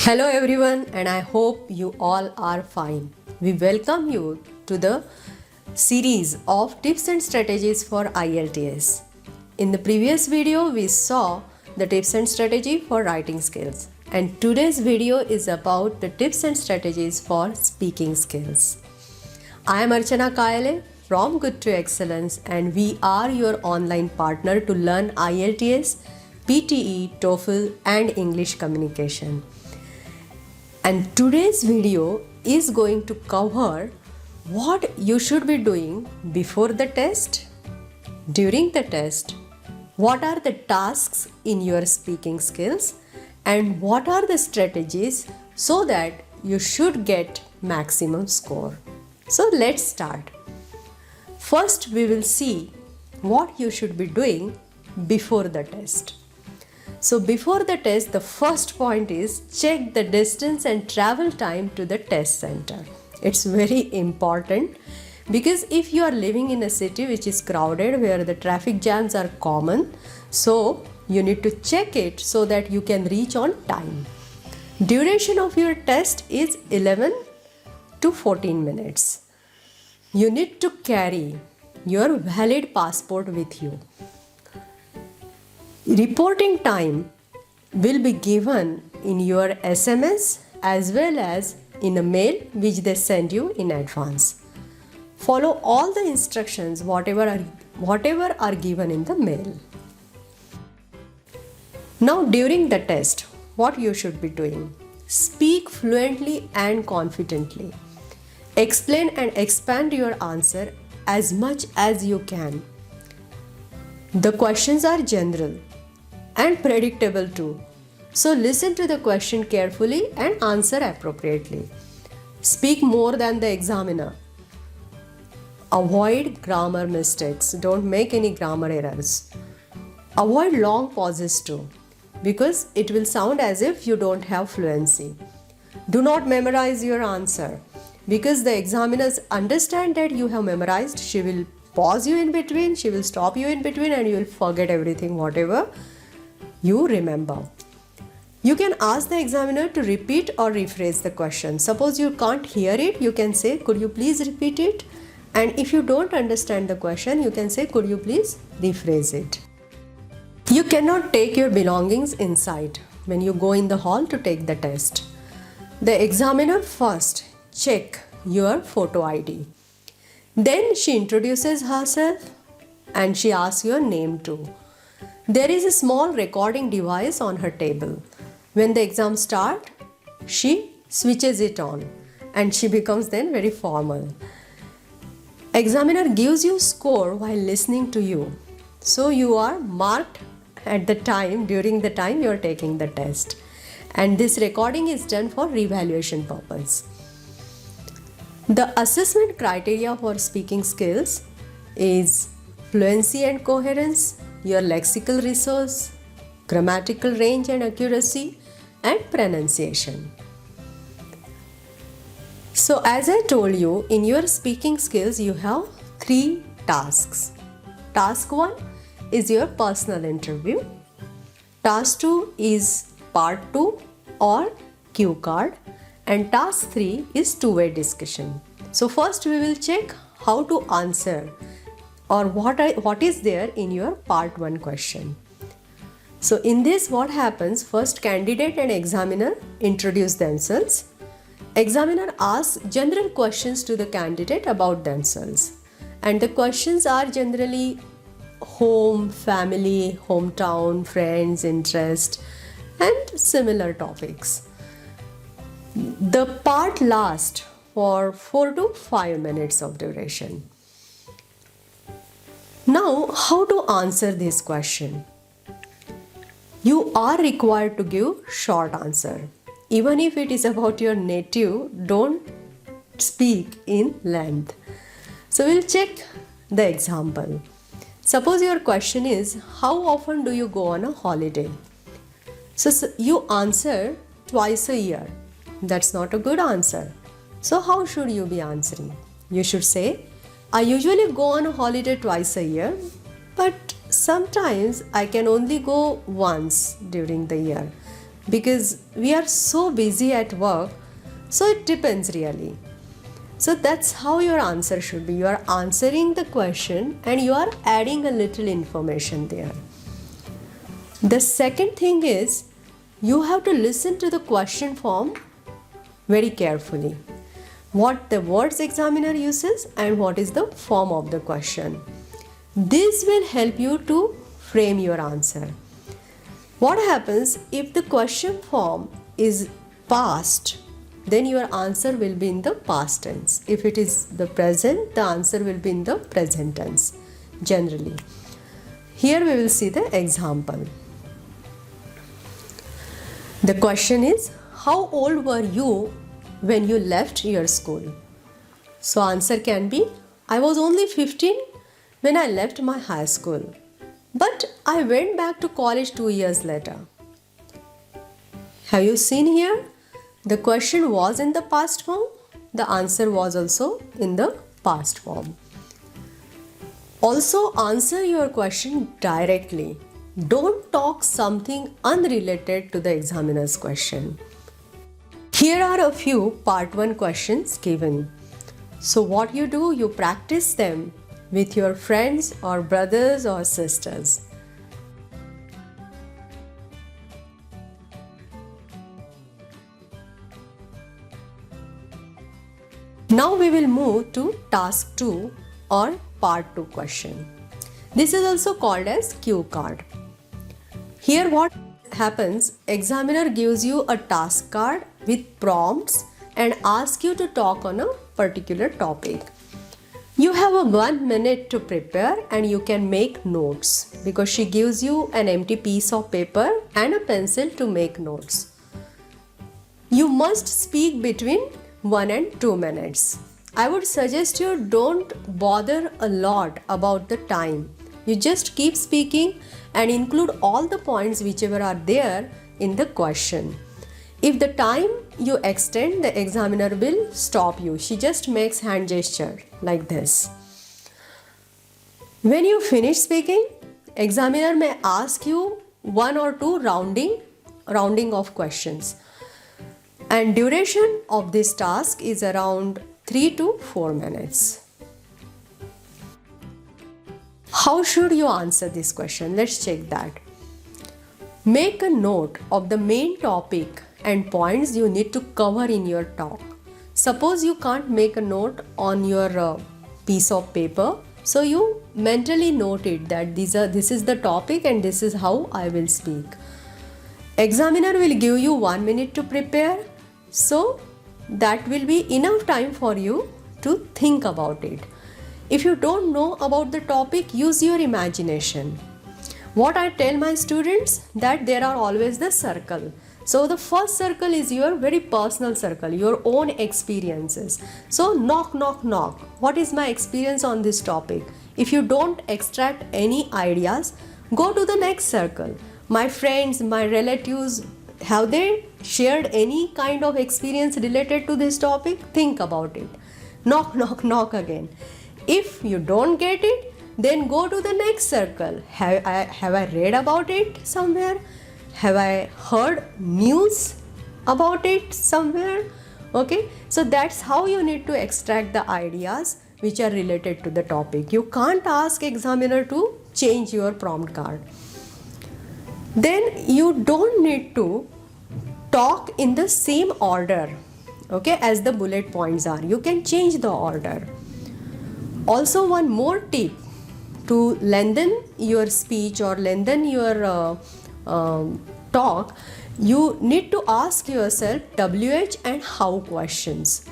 Hello everyone, and I hope you all are fine. We welcome you to the series of tips and strategies for IELTS. In the previous video, we saw the tips and strategy for writing skills, and today's video is about the tips and strategies for speaking skills. I am Archana Kayale from Good to Excellence, and we are your online partner to learn IELTS, PTE, TOEFL, and English communication. And today's video is going to cover what you should be doing before the test, during the test, what are the tasks in your speaking skills, and what are the strategies so that you should get maximum score. So let's start. First, we will see what you should be doing before the test. So before the test, the first point is check the distance and travel time to the test center. It's very important because if you are living in a city which is crowded where the traffic jams are common, so you need to check it so that you can reach on time. Duration of your test is 11 to 14 minutes. You need to carry your valid passport with you. Reporting time will be given in your SMS as well as in a mail which they send you in advance. Follow all the instructions whatever are given in the mail. Now during the test, what you should be doing? Speak fluently and confidently. Explain and expand your answer as much as you can. The questions are general and predictable too. So listen to the question carefully and answer appropriately. Speak more than the examiner. Avoid grammar mistakes. Don't make any grammar errors. Avoid long pauses too, because it will sound as if you don't have fluency. Do not memorize your answer, because the examiners understand that you have memorized. She will pause you in between, she will stop you in between, and you will forget everything whatever you remember. You can ask the examiner to repeat or rephrase the question. Suppose you can't hear it, you can say, could you please repeat it? And if you don't understand the question, you can say, could you please rephrase it? You cannot take your belongings inside when you go in the hall to take the test. The examiner first check your photo ID. Then she introduces herself and she asks your name too. There is a small recording device on her table. When the exam starts, she switches it on and she becomes then very formal. Examiner gives you score while listening to you. So you are marked at the time, during the time you are taking the test. And this recording is done for revaluation purpose. The assessment criteria for speaking skills is fluency and coherence, your lexical resource, grammatical range and accuracy, and pronunciation. So as I told you, in your speaking skills you have 3 tasks. Task 1 is your personal interview. Task 2 is part 2 or cue card, and task 3 is two-way discussion. So first we will check how to answer or what is there in your part 1 question. So in this, what happens? First, candidate and examiner introduce themselves. Examiner asks general questions to the candidate about themselves, and the questions are generally home, family, hometown, friends, interest, and similar topics. The part lasts for 4 to 5 minutes of duration. Now, how to answer this question? You are required to give short answer. Even if it is about your native, don't speak in length. So we'll check the example. Suppose your question is, how often do you go on a holiday? So you answer twice a year. That's not a good answer. So how should you be answering? You should say, I usually go on a holiday twice a year, but sometimes I can only go once during the year. because we are so busy at work. So it depends really. So that's how your answer should be. You are answering the question and you are adding a little information there. The second thing is you have to listen to the question form very carefully. What the words examiner uses and what is the form of the question. This will help you to frame your answer. What happens if the question form is past, then your answer will be in the past tense. If it is the present, the answer will be in the present tense generally. Here we will see the example. The question is, how old were you when you left your school? So answer can be, I was only 15 when I left my high school, but I went back to college 2 years later. Have you seen here? The question was in the past form. The answer was also in the past form. Also answer your question directly. Don't talk something unrelated to the examiner's question. Here are a few part 1 questions given. So what you do, you practice them with your friends or brothers or sisters. Now we will move to task 2 or part 2 question. This is also called as cue card. Here what happens, examiner gives you a task card with prompts and asks you to talk on a particular topic. You have a 1 minute to prepare and you can make notes because she gives you an empty piece of paper and a pencil to make notes. You must speak between 1 and 2 minutes. I would suggest you don't bother a lot about the time. You just keep speaking and include all the points whichever are there in the question. If the time you extend, the examiner will stop you. She just makes hand gesture like this. When you finish speaking, examiner may ask you 1 or 2 rounding of questions. And duration of this task is around 3 to 4 minutes. How should you answer this question? Let's check that. Make a note of the main topic and points you need to cover in your talk. Suppose you can't make a note on your piece of paper, so you mentally note it that this is the topic and this is how I will speak. Examiner will give you 1 minute to prepare, so that will be enough time for you to think about it. If you don't know about the topic, use your imagination. What I tell my students, that there are always the circle. So the first circle is your very personal circle, your own experiences. So knock. What is my experience on this topic? If you don't extract any ideas, go to the next circle. My friends, my relatives, have they shared any kind of experience related to this topic? Think about it. Knock again. If you don't get it, then go to the next circle. Have I read about it somewhere? Have I heard news about it somewhere? Okay, so that's how you need to extract the ideas which are related to the topic. You can't ask examiner to change your prompt card. Then you don't need to talk in the same order, okay, as the bullet points are. You can change the order. Also, one more tip to lengthen your speech or lengthen your talk, you need to ask yourself WH and how questions.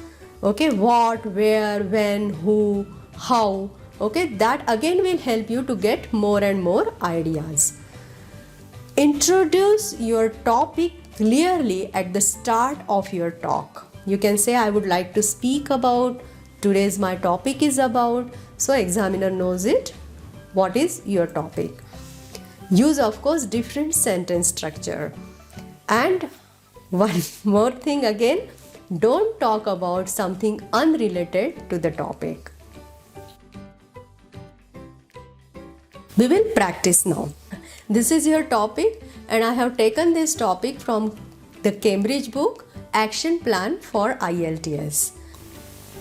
Okay, what, where, when, who, how. Okay, that again will help you to get more and more ideas. Introduce your topic clearly at the start of your talk. You can say, I would like to speak about, today's my topic is about, so examiner knows it, what is your topic. Use, of course, different sentence structure. And one more thing again, don't talk about something unrelated to the topic. We will practice now. This is your topic and I have taken this topic from the Cambridge book Action Plan for IELTS.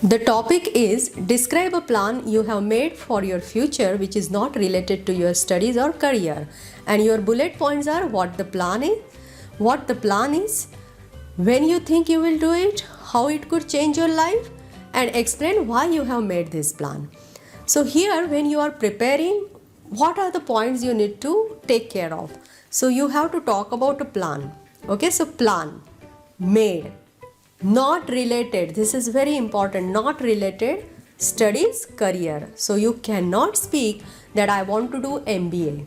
The topic is describe a plan you have made for your future which is not related to your studies or career, and your bullet points are what the plan is, when you think you will do it, how it could change your life, and explain why you have made this plan. So here when you are preparing, what are the points you need to take care of? So you have to talk about a plan. Okay, so plan, made, not related, this is very important, not related, studies, career. So you cannot speak that I want to do MBA.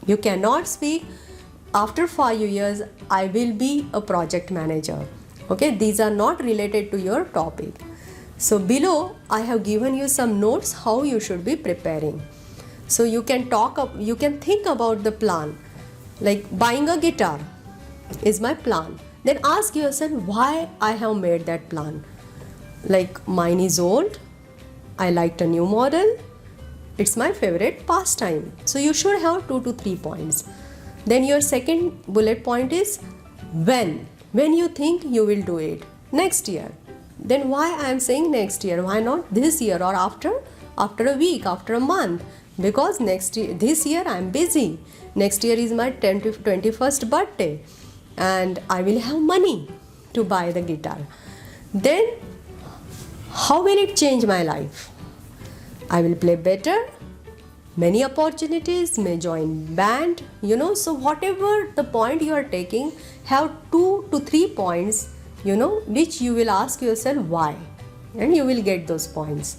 You cannot speak after 5 years I will be a project manager. Okay, these are not related to your topic. So below I have given you some notes how you should be preparing. So you can think about the plan, like buying a guitar is my plan. Then ask yourself why I have made that plan. Like mine is old, I liked a new model, it's my favorite pastime. So you should have 2 to 3 points. Then your second bullet point is when you think you will do it. Next year. Then why I am saying next year? Why not this year or after a week, after a month? Because this year I am busy. Next year is my 21st birthday and I will have money to buy the guitar. Then how will it change my life? I will play better, many opportunities, may join band, so whatever the point you are taking, have 2 to 3 points, which you will ask yourself why, and you will get those points.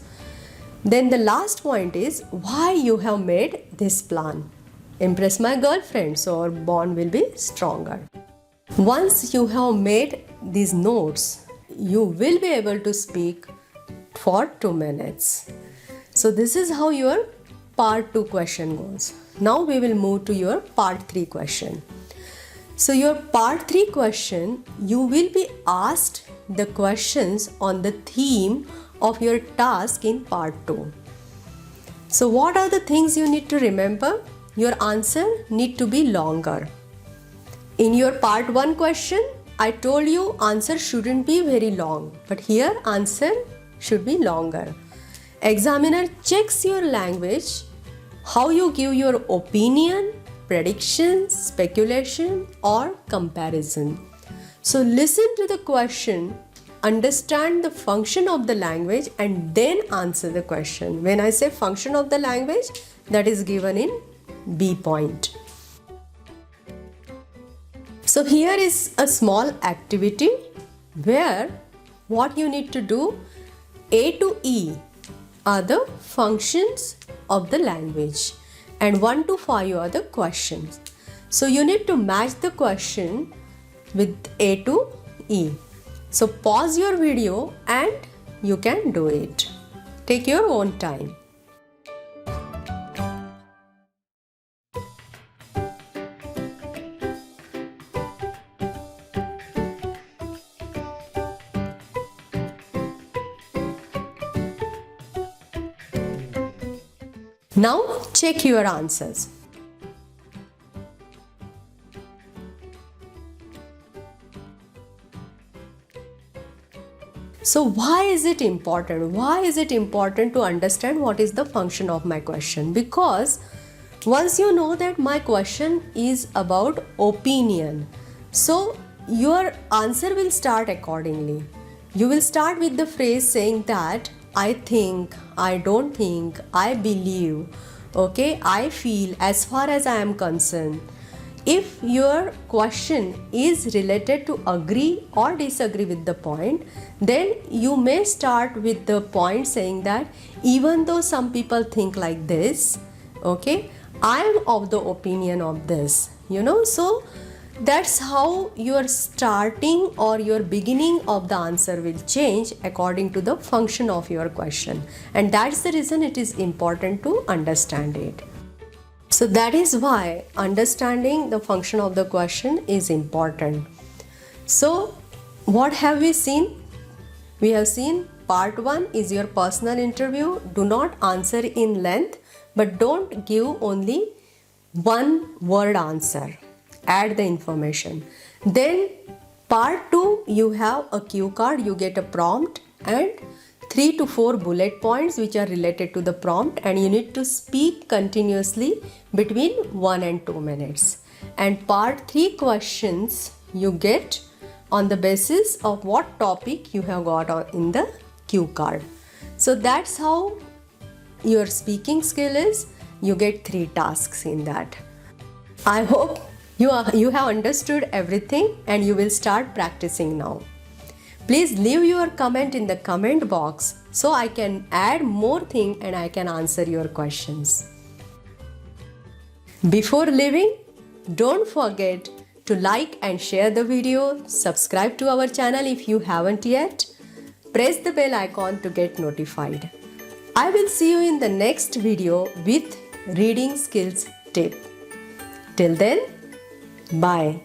Then the last point is why you have made this plan. Impress my girlfriend, so our bond will be stronger. Once you have made these notes, you will be able to speak for 2 minutes. So this is how your part 2 question goes. Now we will move to your part 3 question. So your part 3 question, you will be asked the questions on the theme of your task in part 2. So what are the things you need to remember? Your answer need to be longer. In your part 1 question, I told you answer shouldn't be very long, but here answer should be longer. Examiner checks your language, how you give your opinion, predictions, speculation or comparison. So listen to the question, understand the function of the language and then answer the question. When I say function of the language, that is given in B point. So here is a small activity where what you need to do, A to E are the functions of the language and 1 to 5 are the questions. So you need to match the question with A to E. So pause your video and you can do it. Take your own time. Now check your answers. So why is it important? Why is it important to understand what is the function of my question? Because once you know that my question is about opinion, so your answer will start accordingly. You will start with the phrase saying that I think, I don't think, I believe, okay, I feel, as far as I am concerned. If your question is related to agree or disagree with the point, then you may start with the point saying that even though some people think like this, okay, I am of the opinion of this, so that's how your starting or your beginning of the answer will change according to the function of your question. And that's the reason it is important to understand it. So that is why understanding the function of the question is important. So what have we seen? We have seen part 1 is your personal interview. Do not answer in length, but don't give only one word answer. Add the information. Then Part 2, you have a cue card, you get a prompt and 3 to 4 bullet points which are related to the prompt, and you need to speak continuously between 1 and 2 minutes. And part 3 questions you get on the basis of what topic you have got in the cue card. So that's how your speaking skill is. You get 3 tasks in that. I hope you have understood everything and you will start practicing now. Please leave your comment in the comment box so I can add more things and I can answer your questions. Before leaving, don't forget to like and share the video, subscribe to our channel if you haven't yet, press the bell icon to get notified. I will see you in the next video with reading skills tip. Till then, bye.